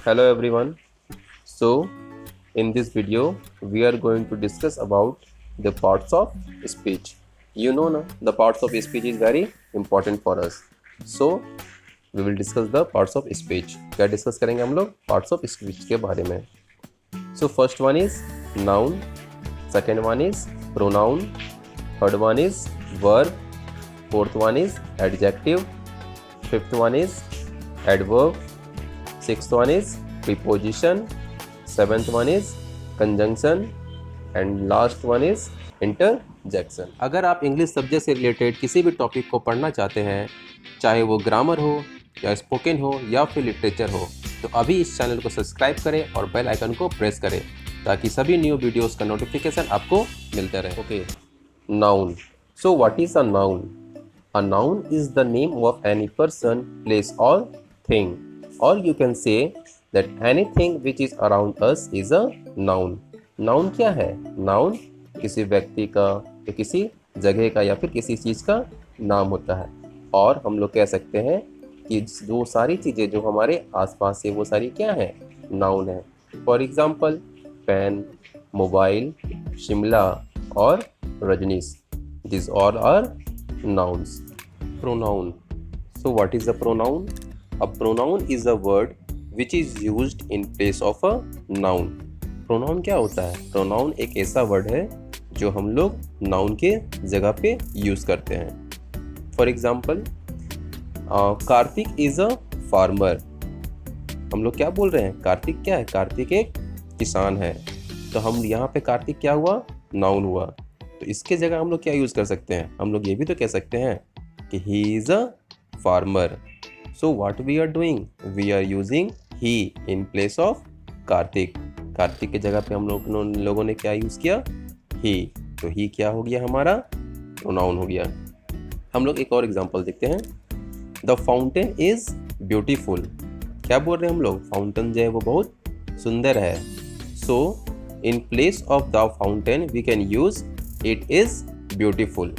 Hello everyone. So in this video we are going to discuss about the parts of speech. You know na, the parts of speech is very important for us. So we will discuss the parts of speech. क्या discuss करेंगे हम लोग parts of speech के बारे में. So first one is noun, second one is pronoun, third one is verb, fourth one is adjective, fifth one is adverb, sixth one is preposition, seventh one is conjunction and last one is interjection. अगर आप English subject से related किसी भी topic को पढ़ना चाहते हैं, चाहे वो ग्रामर हो या स्पोकन हो या फिर लिटरेचर हो, तो अभी इस चैनल को सब्सक्राइब करें और बेल आइकन को प्रेस करें ताकि सभी न्यू वीडियोस का नोटिफिकेशन आपको मिलते रहे. Okay, noun. So what is a noun? A noun is the name of any person, place or thing, or you can say that anything which is around us is a noun. Noun क्या है? Noun किसी व्यक्ति का या किसी जगह का या फिर किसी चीज़ का नाम होता है. और हम लोग कह सकते हैं कि जो सारी चीज़ें जो हमारे आसपास है वो सारी क्या है? नाउन है. For example pen, mobile, Shimla और Rajneesh. These all are nouns. Pronoun. So what is a pronoun? A pronoun is a word which is used in place of a noun. Pronoun क्या होता है? Pronoun एक ऐसा वर्ड है जो हम लोग noun के जगह पे यूज करते हैं. For example Kartik is a farmer. हम लोग क्या बोल रहे हैं? कार्तिक क्या है? कार्तिक एक किसान है. तो हम यहाँ पे कार्तिक क्या हुआ? नाउन हुआ. तो इसके जगह हम लोग क्या यूज कर सकते हैं? हम लोग ये भी तो कह सकते हैं कि he is a farmer. So what we are doing? We are using he in place of Kartik. Kartik के जगह पे हम लोगों ने क्या यूज़ किया? he. तो he क्या हो गया? हमारा प्रोनाउन हो गया. हम लोग एक और एग्जांपल देखते हैं. The fountain is beautiful. क्या बोल रहे हैं हम लोग? फाउंटेन जो है वो बहुत सुंदर है. So in place of the fountain we can use it is beautiful.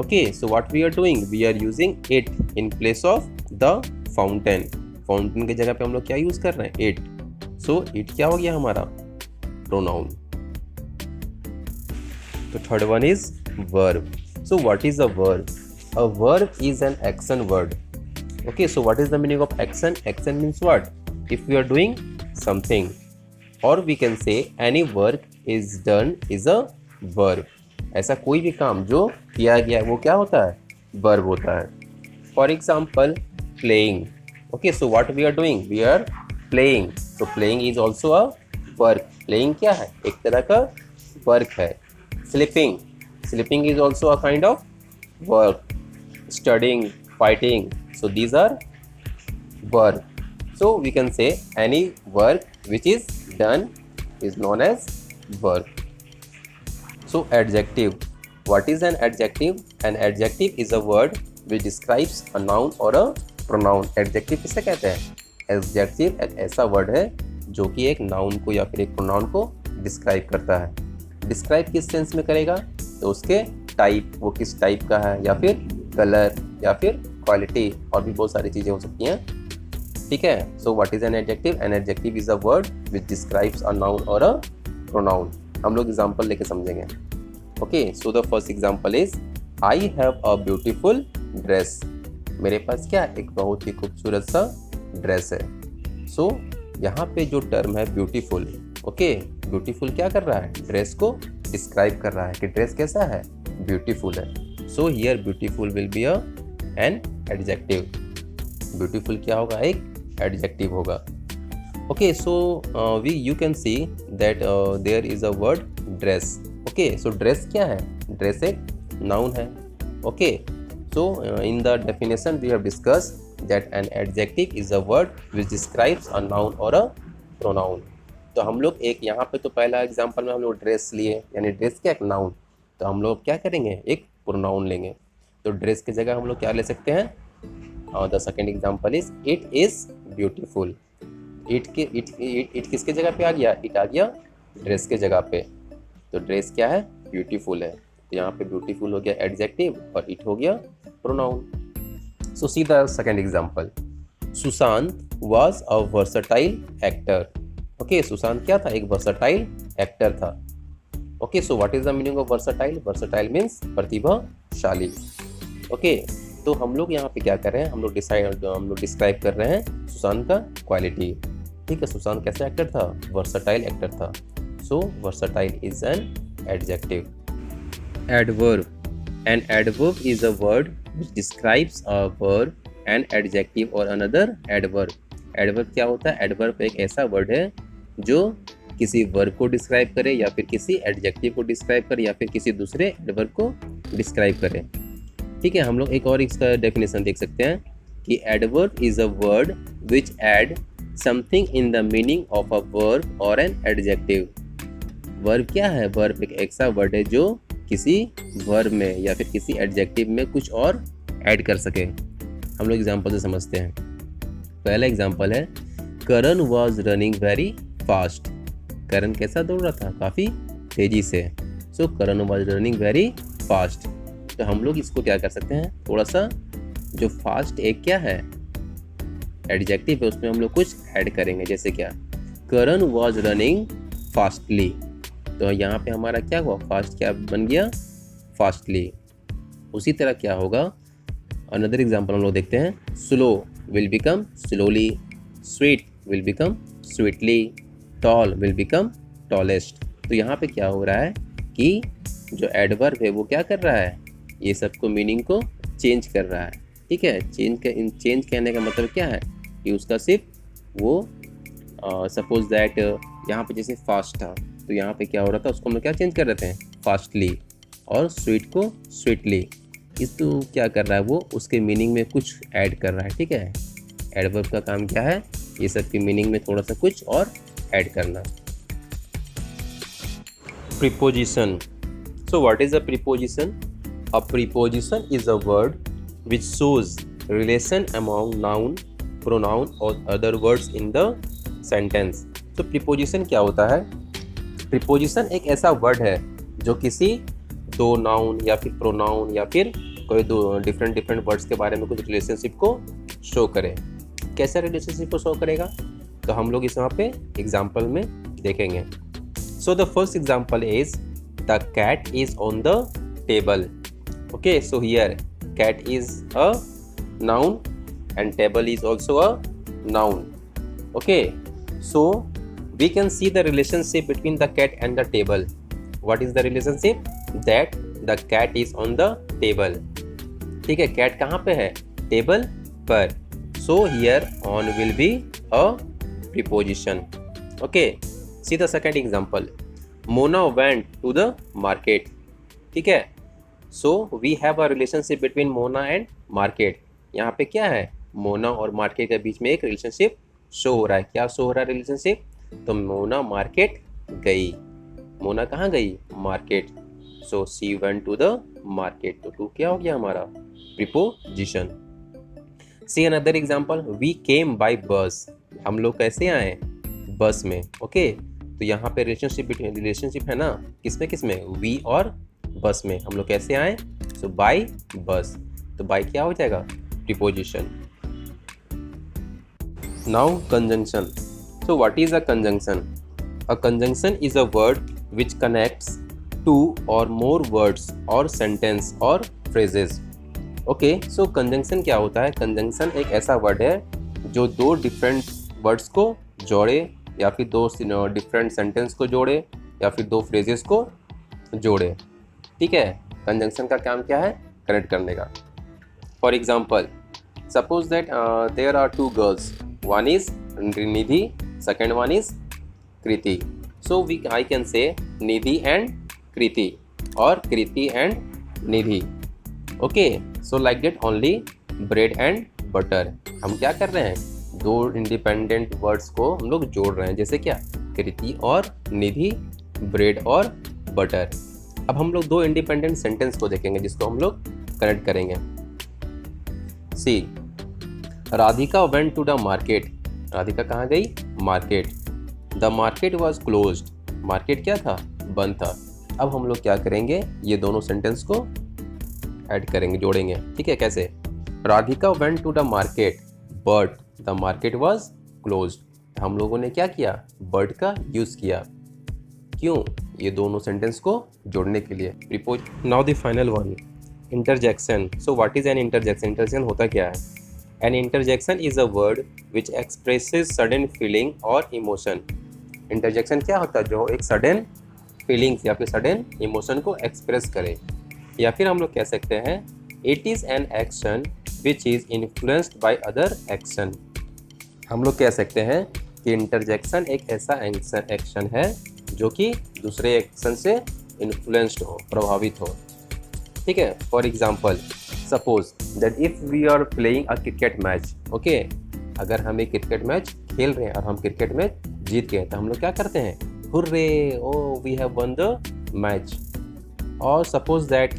Okay, so what we are doing? We are using it in place of the fountain. Fountain के जगह पे हम लोग क्या यूज कर रहे हैं? it. So it क्या हो गया हमारा? pronoun. तो third one is verb. So what is a verb? A verb is an action word. Okay, so what is the meaning of action? Action means what? If we are doing something, or we can say any work is done is a verb. ऐसा कोई भी काम जो किया गया है वो क्या होता है? वर्ब होता है. For example playing. Okay, so what we are doing? We are playing. So playing is also a work. Playing क्या है? एक तरह का वर्क है. Sleeping. Sleeping is also a kind of work. Studying, fighting. So these are work. So we can say any work which is done is known as verb. So adjective. What is an adjective? An adjective is a word which describes a noun or a pronoun. Adjective किसे कहते हैं? Adjective एक ऐसा word है जो कि एक noun को या फिर एक प्रोनाउन को डिस्क्राइब करता है. डिस्क्राइब किस सेंस में करेगा? तो उसके टाइप, वो किस टाइप का है, या फिर कलर, या फिर क्वालिटी, और भी बहुत सारी चीज़ें हो सकती हैं. ठीक है. सो what is an adjective? N adjective is a word which describes a noun और अ प्रोनाउन. हम लोग एग्जाम्पल लेके समझेंगे. Okay, so the first example is I have a beautiful dress. मेरे पास क्या? एक बहुत ही खूबसूरत सा ड्रेस है. सो यहाँ पे जो टर्म है ब्यूटीफुल. ओके, ब्यूटीफुल क्या कर रहा है? ड्रेस को डिस्क्राइब कर रहा है कि ड्रेस कैसा है? ब्यूटीफुल है. So here beautiful will be an adjective. Beautiful क्या होगा? एक एडजेक्टिव होगा. Okay, so you can see that there is a word dress. Okay, so dress क्या है? ड्रेस एक नाउन है. Okay, so in the definition we have discuss that an adjective is a word which describes a noun और a pronoun. तो हम लोग एक यहाँ पे तो पहला एग्जांपल में हम लोग ड्रेस लिए, यानी ड्रेस क्या? एक नाउन. तो हम लोग क्या करेंगे? एक प्रोनाउन लेंगे. तो ड्रेस की जगह हम लोग क्या ले सकते हैं? The second example is it is beautiful. It किसके जगह पे आ गया? इट आ गया ड्रेस के जगह पे. तो ड्रेस क्या है? ब्यूटीफुल है. तो यहाँ पे ब्यूटीफुल हो गया एडजेक्टिव और इट हो गया pronoun. So see the second example. Sushant was a versatile actor. Okay, Sushant क्या था? एक वर्सटाइल एक्टर था। Okay, so what is the meaning of versatile? Versatile means प्रतिभाशाली। ओके, तो हम लोग यहाँ पे क्या कर रहे हैं? हम लोग डिस्क्राइब कर रहे हैं सुशांत का क्वालिटी। ठीक है, सुशांत कैसा एक्टर था? वर्सटाइल एक्टर था। So versatile is an adjective. Adverb, an adverb is a word which describes a verb, an adjective or another adverb. adverb क्या होता है? adverb एक ऐसा वर्ड है जो किसी वर्ब को डिस्क्राइब करे या फिर किसी एडजेक्टिव को डिस्क्राइब करे या फिर किसी दूसरे एडवर्ब को डिस्क्राइब करे। ठीक है, हम लोग एक और इसका डेफिनेशन देख सकते हैं कि adverb is a word which add something in the meaning of a verb और एन एडजेक्टिव। वर्ब क्या है? वर्ब एक ऐसा वर्ड है जो किसी वर्ब में या फिर किसी एडजेक्टिव में कुछ और ऐड कर सके। हम लोग एग्जांपल से समझते हैं। पहला एग्जांपल है करण वाज रनिंग वेरी फास्ट। करण कैसा दौड़ रहा था? काफ़ी तेजी से। सो करण वाज रनिंग वेरी फास्ट। तो हम लोग इसको क्या कर सकते हैं? थोड़ा सा जो फास्ट एक क्या है? एडजेक्टिव है, उसमें हम लोग कुछ ऐड करेंगे। जैसे क्या? करण वाज रनिंग फास्टली। तो यहाँ पे हमारा क्या हुआ? फास्ट क्या बन गया? फास्टली। उसी तरह क्या होगा? अनदर एग्जांपल हम लोग देखते हैं। Slow will become slowly, sweet will become sweetly, tall will become tallest. तो यहाँ पे क्या हो रहा है कि जो एडवर्ब है वो क्या कर रहा है? ये सबको मीनिंग को चेंज कर रहा है। ठीक है, चेंज कहने का मतलब क्या है कि उसका सिर्फ वो सपोज दैट यहाँ पे जैसे फास्ट था तो यहाँ पे क्या हो रहा था? उसको हम लोग क्या चेंज कर रहे थे? फास्टली। और स्वीट को स्वीटली। इस तो क्या कर रहा है? वो उसके मीनिंग में कुछ ऐड कर रहा है। ठीक है, एडवर्ब का काम क्या है? ये सब की मीनिंग में थोड़ा सा कुछ और ऐड करना। Preposition. So what is a preposition? A preposition is a word which shows relation among noun, pronoun और other words in the sentence. तो प्रीपोजिशन क्या होता है? प्रीपोजिशन एक ऐसा वर्ड है जो किसी दो नाउन या फिर प्रोनाउन या फिर कोई दो डिफरेंट वर्ड्स के बारे में कुछ रिलेशनशिप को शो करे। कैसा रिलेशनशिप को शो करेगा? तो हम लोग इस यहाँ पे एग्जाम्पल में देखेंगे। So the first example is the cat is on the table. Okay, so here cat is a noun and table is also a noun. Okay, so we can see the relationship between the cat and the table. What is the relationship? That the cat is on the table. ठीक है, cat कहाँ पे है? Table पर। So here on will be a preposition. Okay, see the second example. Mona went to the market. ठीक है, so we have a relationship between Mona and market. यहाँ पे क्या है? मोना और मार्केट के बीच में एक रिलेशनशिप शो हो रहा है। क्या शो हो रहा है रिलेशनशिप? तो मोना मार्केट गई। मोना कहाँ गई? Market. So she went to the market. तो टू क्या हो गया हमारा? Preposition. See another example. We came by bus. हम लोग कैसे आए? बस में। ओके, तो यहाँ पे रिलेशनशिप है ना, किसमें किसमें? वी और बस में। हम लोग कैसे आए? सो बाय बस। तो बाय क्या हो जाएगा? Preposition. Now conjunction. So what is a conjunction? A conjunction is a word which connects two or more words or sentence or phrases. Okay, so conjunction क्या होता है? conjunction एक ऐसा word है जो दो different words को जोड़े या फिर दो different sentence को जोड़े या फिर दो phrases को जोड़े। ठीक है, conjunction का काम क्या है? connect करने का। For example, suppose that there are two girls. One is Nidhi, second one is Kriti. So I can say Nidhi and Kriti or Kriti and Nidhi. Okay, so like that only bread and butter. हम क्या कर रहे हैं? दो independent words को हम लोग जोड़ रहे हैं। जैसे क्या? कृति और निधि, ब्रेड और बटर। अब हम लोग दो इंडिपेंडेंट सेंटेंस को देखेंगे जिसको हम लोग कनेक्ट करेंगे। See, Radhika went to the market. Radhika कहाँ गई? Market. The market was closed. Market क्या था? बंद था। अब हम लोग क्या करेंगे? ये दोनों सेंटेंस को ऐड करेंगे, जोड़ेंगे। ठीक है, कैसे? Radhika went to the market but the market was closed. हम लोगों ने क्या किया, बट का यूज़ किया। क्यों, ये दोनों सेंटेंस को जोड़ने के लिए। Prepose. Now the final one, interjection. So what is an interjection? Interjection होता क्या है? An interjection is a word which expresses sudden feeling और इमोशन। इंटरजेक्शन क्या होता है? जो एक सडन फीलिंग्स या फिर सडन इमोशन को एक्सप्रेस करे। या फिर हम लोग कह सकते हैं it is an action which is influenced by other action. हम लोग कह सकते हैं कि इंटरजेक्शन एक ऐसा एक्शन है जो कि दूसरे एक्शन से इन्फ्लुएंस्ड हो, प्रभावित हो। ठीक है, for example suppose that if we are playing a cricket match, okay, अगर हम एक क्रिकेट मैच खेल रहे हैं और हम क्रिकेट मैच जीत गए तो हम लोग क्या करते हैं, hurray, oh we have won the match. और suppose that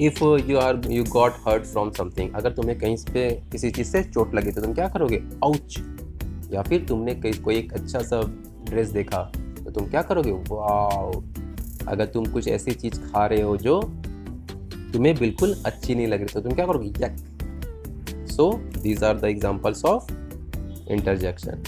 if you got hurt from something, अगर तुम्हें कहीं पे किसी चीज़ से चोट लगी तो तुम क्या करोगे, आउच। या फिर तुमने कोई एक अच्छा सा ड्रेस देखा तो तुम क्या करोगे, वाओ। अगर तुम कुछ ऐसी चीज़ खा रहे हो जो तुम्हें बिल्कुल अच्छी नहीं लग रही तो तुम क्या करोगे, yuck. So these are the examples of interjection.